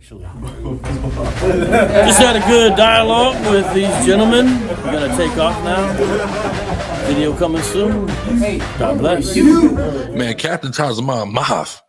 Actually, just had a good dialogue with these gentlemen. We're gonna take off now. Video coming soon. God bless. Man, Captain Tazama Mahath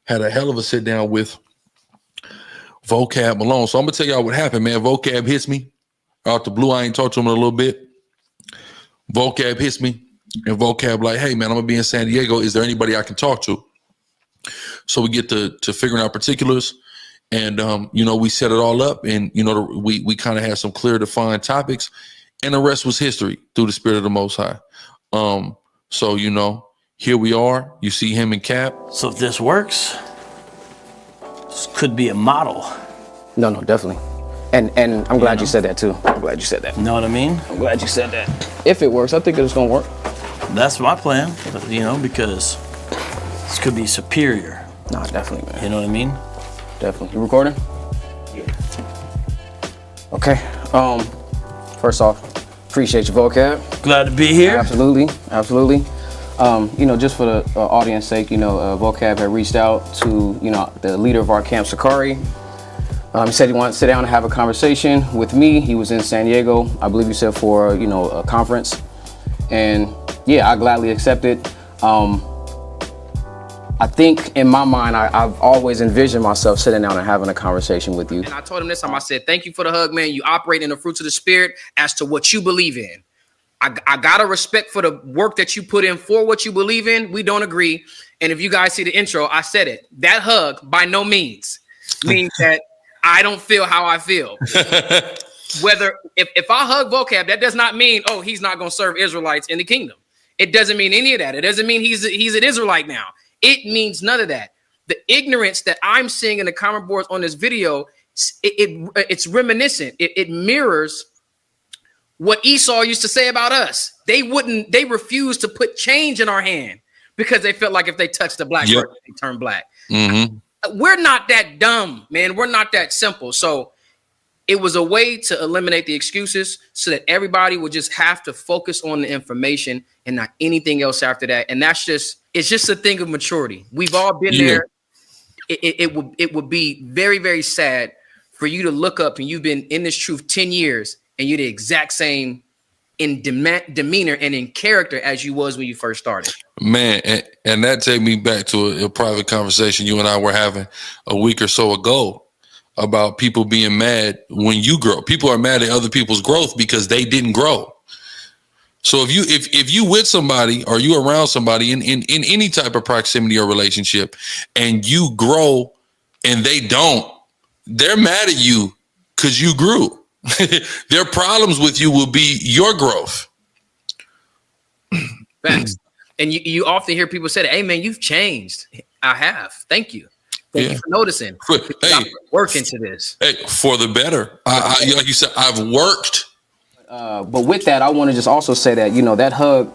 had a hell of a sit down with Vocab Malone. So I'm gonna tell y'all what happened, man. Vocab hits me out the blue. I ain't talked to him in a little bit. Vocab hits me, and Vocab like, hey man, I'm gonna be in San Diego. Is there anybody I can talk to? So we get to figuring out particulars, and we set it all up, and we kind of had some clear defined topics, and the rest was history through the Spirit of the Most High. So here we are. You see him and Cap. So if this works, this could be a model. No, definitely. And I'm glad you said that too. I'm glad you said that. You know what I mean? I'm glad you said that. If it works, I think it's gonna work. That's my plan, because this could be superior. No, definitely, man. You know what I mean? Definitely. You recording? Yeah. Okay. First off, appreciate you, Vocab. Glad to be here. Absolutely. Just for the audience sake, Vocab had reached out to, the leader of our camp, Sicarii. He said he wanted to sit down and have a conversation with me. He was in San Diego, I believe you said for, a conference. And yeah, I gladly accepted. I think in my mind, I've always envisioned myself sitting down and having a conversation with you. And I told him this time, I said, thank you for the hug, man. You operate in the fruits of the Spirit as to what you believe in. I got a respect for the work that you put in for what you believe in. We don't agree. And if you guys see the intro, I said it. That hug by no means means that I don't feel how I feel. Whether if I hug Vocab, that does not mean, oh, he's not going to serve Israelites in the kingdom. It doesn't mean any of that. It doesn't mean he's an Israelite now. It means none of that. The ignorance that I'm seeing in the comment boards on this video, it's reminiscent. It mirrors what Esau used to say about us. They refused to put change in our hand because they felt like if they touched the black person, they turn black. Mm-hmm. We're not that dumb, man. We're not that simple. So it was a way to eliminate the excuses so that everybody would just have to focus on the information and not anything else after that. And it's just a thing of maturity. We've all been there. It would be very, very sad for you to look up and you've been in this truth 10 years and you're the exact same in demeanor and in character as you was when you first started. Man, and that take me back to a private conversation you and I were having a week or so ago about people being mad when you grow. People are mad at other people's growth because they didn't grow. So if you with somebody or you around somebody in any type of proximity or relationship and you grow and they don't, they're mad at you because you grew. Their problems with you will be your growth. Thanks. And you often hear people say, hey man, you've changed. I have. Thank you. Thank you for noticing. Hey, work into this. Hey, for the better. Like you said, I've worked. But with that, I want to just also say that, that hug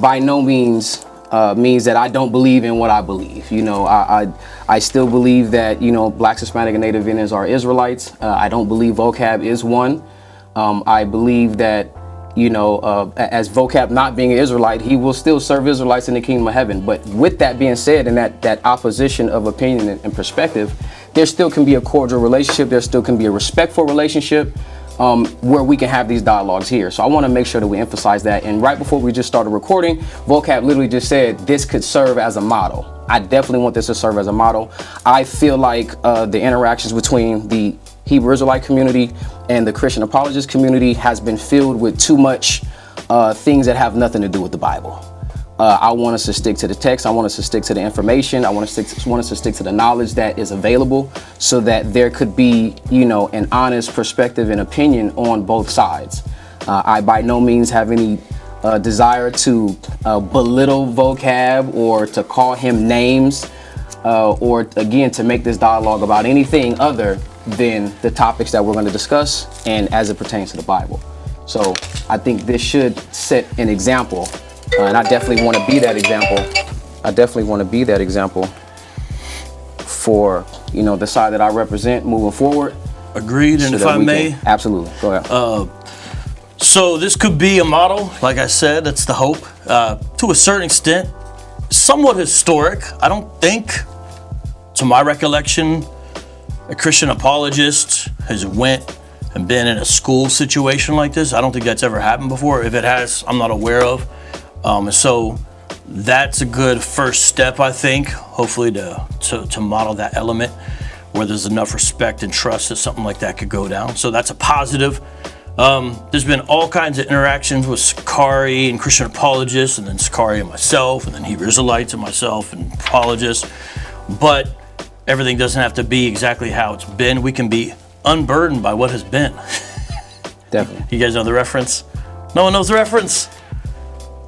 by no means means that I don't believe in what I believe. I still believe that, Blacks, Hispanic, and Native Indians are Israelites. I don't believe Vocab is one. I believe that, as Vocab not being an Israelite, he will still serve Israelites in the kingdom of heaven. But with that being said, and that opposition of opinion and perspective, there still can be a cordial relationship. There still can be a respectful relationship where we can have these dialogues here. So I want to make sure that we emphasize that. And right before we just started recording, Vocab literally just said this could serve as a model. I definitely want this to serve as a model. I feel like the interactions between the Hebrew Israelite community and the Christian apologist community has been filled with too much things that have nothing to do with the Bible. I want us to stick to the text. I want us to stick to the information. I want us to stick to the knowledge that is available so that there could be, an honest perspective and opinion on both sides. I by no means have any desire to belittle Vocab or to call him names or again to make this dialogue about anything other than the topics that we're going to discuss and as it pertains to the Bible. So I think this should set an example. And I definitely want to be that example. I definitely want to be that example for, the side that I represent moving forward. Agreed. And if I may. Absolutely. Go ahead. So this could be a model. Like I said, that's the hope. To a certain extent, somewhat historic. I don't think, to my recollection, a Christian apologist has went and been in a school situation like this. I don't think that's ever happened before. If it has, I'm not aware of. So that's a good first step, I think, hopefully to model that element where there's enough respect and trust that something like that could go down. So that's a positive. There's been all kinds of interactions with Sicarii and Christian apologists, and then Sicarii and myself, and then Hebrew Israelites and myself and apologists. But everything doesn't have to be exactly how it's been. We can be unburdened by what has been. Definitely. You guys know the reference? No one knows the reference?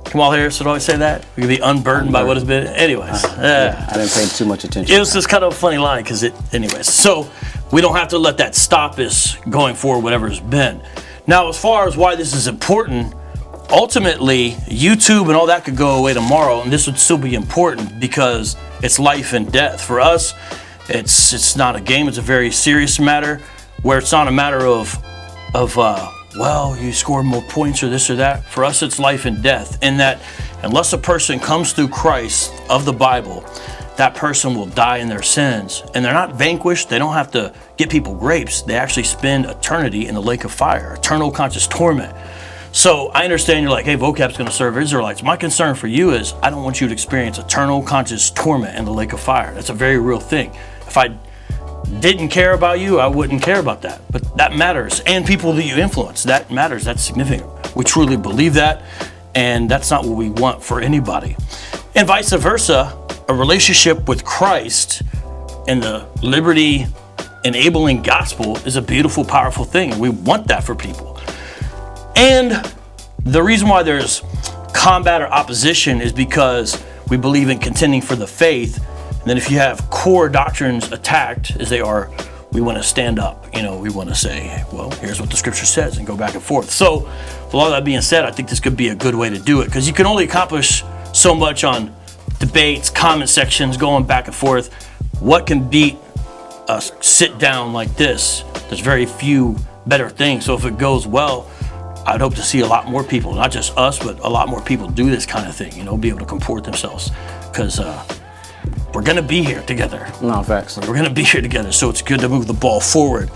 Kamal Harris would always say that. We can be unburdened by what has been. Anyways. Yeah, I didn't pay too much attention. It was just kind of a funny line anyways. So we don't have to let that stop us going forward, whatever's been. Now, as far as why this is important, ultimately, YouTube and all that could go away tomorrow, and this would still be important because it's life and death. For us, it's not a game. It's a very serious matter where it's not a matter of well, you scored more points or this or that. For us, it's life and death in that unless a person comes through Christ of the Bible, that person will die in their sins. And they're not vanquished. They don't have to get people grapes. They actually spend eternity in the lake of fire, eternal conscious torment. So I understand you're like, hey, Vocab's going to serve Israelites. My concern for you is I don't want you to experience eternal conscious torment in the lake of fire. That's a very real thing. If I didn't care about you, I wouldn't care about that. But that matters. And people that you influence, that matters. That's significant. We truly believe that. And that's not what we want for anybody. And vice versa, a relationship with Christ and the liberty enabling gospel is a beautiful, powerful thing. And we want that for people. And the reason why there's combat or opposition is because we believe in contending for the faith. And then if you have core doctrines attacked as they are, we want to stand up. We want to say, well, here's what the scripture says and go back and forth. So with all that being said, I think this could be a good way to do it because you can only accomplish so much on debates, comment sections, going back and forth. What can beat a sit down like this? There's very few better things. So if it goes well, I'd hope to see a lot more people, not just us, but a lot more people do this kind of thing, be able to comport themselves because we're going to be here together. No, facts. We're going to be here together. So it's good to move the ball forward.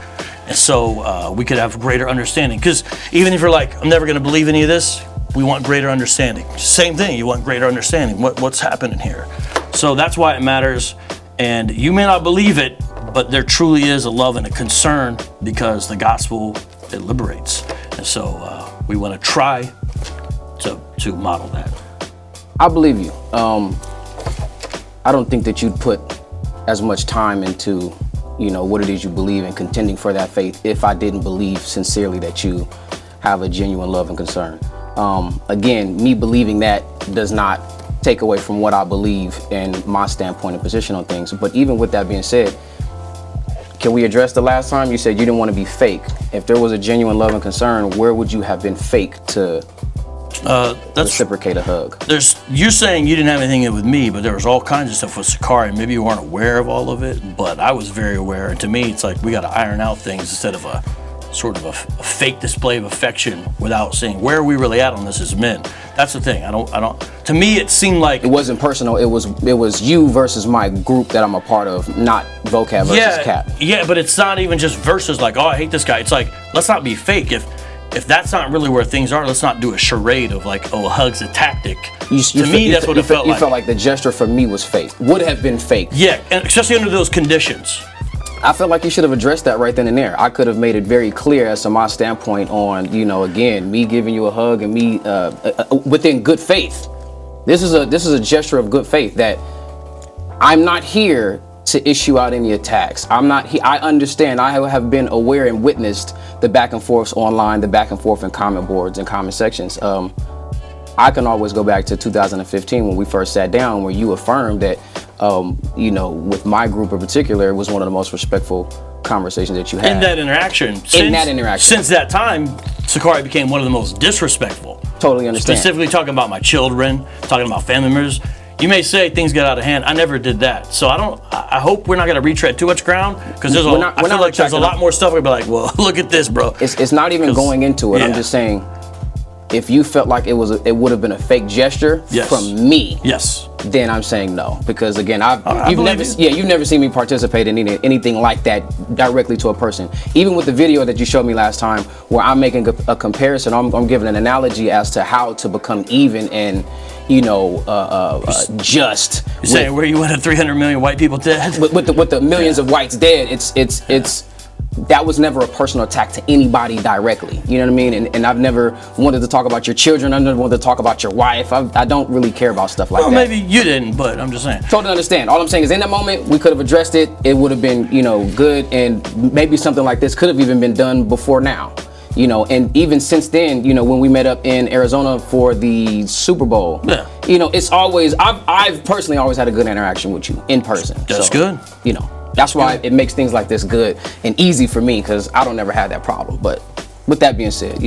And so we could have greater understanding because even if you're like, I'm never going to believe any of this, we want greater understanding. Same thing. You want greater understanding. What's happening here? So that's why it matters. And you may not believe it, but there truly is a love and a concern because the gospel, it liberates. And so we want to try to model that. I believe you. I don't think that you'd put as much time into, what it is you believe in contending for that faith if I didn't believe sincerely that you have a genuine love and concern. Again, me believing that does not take away from what I believe and my standpoint and position on things. But even with that being said, can we address the last time you said you didn't want to be fake? If there was a genuine love and concern, where would you have been fake to reciprocate a hug? You're saying you didn't have anything with me, but there was all kinds of stuff with Sicarii. Maybe you weren't aware of all of it, but I was very aware. And to me, it's like we got to iron out things instead of a sort of a fake display of affection without saying where are we really at on this as men. That's the thing. I don't. To me, it seemed like it wasn't personal. It was you versus my group that I'm a part of, not Vocab versus Cap. Yeah, but it's not even just versus like, oh, I hate this guy. It's like, let's not be fake. If that's not really where things are, let's not do a charade of like, oh, a hug's a tactic. That's what it felt like. You felt like the gesture for me was fake. Would have been fake. Yeah, and especially under those conditions. I felt like you should have addressed that right then and there. I could have made it very clear as to my standpoint on, again, me giving you a hug and me within good faith. This is a gesture of good faith that I'm not here to issue out any attacks. I'm not. I understand. I have been aware and witnessed the back and forths online, the back and forth in comment boards and comment sections. I can always go back to 2015 when we first sat down, where you affirmed that, with my group in particular, it was one of the most respectful conversations that you had. In that interaction. Since that time, Sicarii became one of the most disrespectful. Totally understand. Specifically talking about my children, talking about family members. You may say things got out of hand. I never did that. So I hope we're not going to retread too much ground because I feel like there's a lot more stuff. We'll be like, well, look at this, bro. It's not even going into it. Yeah. I'm just saying, If you felt like it would have been a fake gesture Yes. from me, Yes. then I'm saying no, because again, believe you've never seen me participate in anything like that directly to a person. Even with the video that you showed me last time, where I'm making a comparison, I'm giving an analogy as to how to become even and just. You're saying where you wanted 300 million white people dead? With the millions of whites dead, it's that was never a personal attack to anybody directly. You know what I mean? And I've never wanted to talk about your children. I've never wanted to talk about your wife. I don't really care about stuff like that. Well, maybe you didn't, but I'm just saying. Totally understand. All I'm saying is in that moment, we could have addressed it. It would have been, good. And maybe something like this could have even been done before now. And even since then, when we met up in Arizona for the Super Bowl, it's always, I've personally always had a good interaction with you in person. That's good. That's why it makes things like this good and easy for me, because I don't ever have that problem. But with that being said,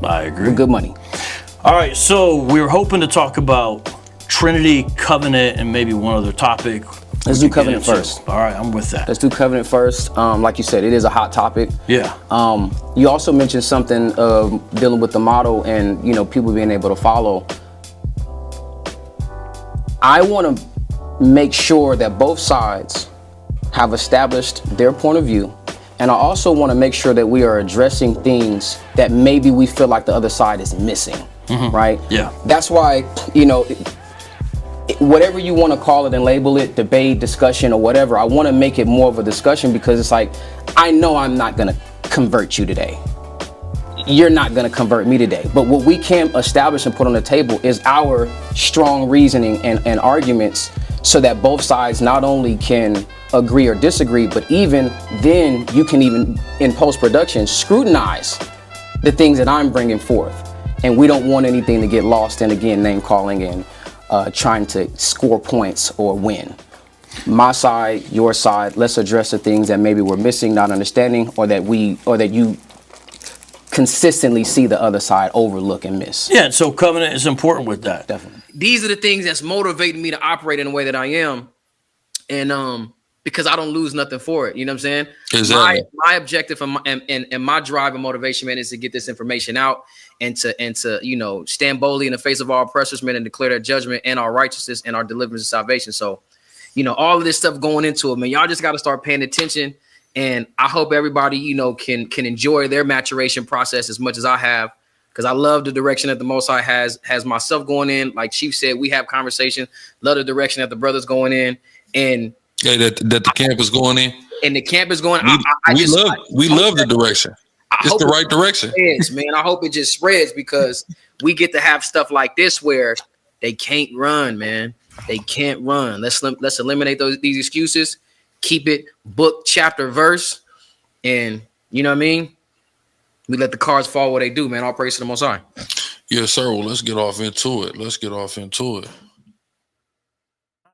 I agree. we're good money. All right, so we were hoping to talk about Trinity, covenant, and maybe one other topic. Let's do covenant first. All right, I'm with that. Let's do covenant first. Like you said, it is a hot topic. Yeah. You also mentioned something dealing with the model and people being able to follow. I want to make sure that both sides have established their point of view, and I also want to make sure that we are addressing things that maybe we feel like the other side is missing. Right? Yeah. That's why whatever you want to call it and label it, debate, discussion, or whatever, I want to make it more of a discussion, because it's like, I know I'm not going to convert you today. You're not going to convert me today. But what we can establish and put on the table is our strong reasoning and arguments, so that both sides not only can agree or disagree, but even then you can even in post-production scrutinize the things that I'm bringing forth. And we don't want anything to get lost in, again, name calling and trying to score points or win. My side, your side, let's address the things that maybe we're missing, not understanding, or that you consistently see the other side overlook and miss. Yeah, and so covenant is important with that. Definitely. These are the things that's motivating me to operate in the way that I am. And because I don't lose nothing for it. You know what I'm saying? Exactly. My objective and my drive and motivation, man, is to get this information out and to stand boldly in the face of our oppressors, man, and declare their judgment and our righteousness and our deliverance and salvation. So, all of this stuff going into it, man, y'all just got to start paying attention. And I hope everybody, can enjoy their maturation process as much as I have, because I love the direction that the Most High has myself going in. Like Chief said, we have conversation. Love the direction that the brothers going in, and that the camp is going in. And the camp is going. We love the direction. It's the right direction. Man, I hope it just spreads, because we get to have stuff like this where they can't run, man. They can't run. Let's eliminate these excuses. Keep it book, chapter, verse, and you know what I mean? We let the cards fall where they do, man. All praise to the Most High. Yes, sir. Well, let's get off into it.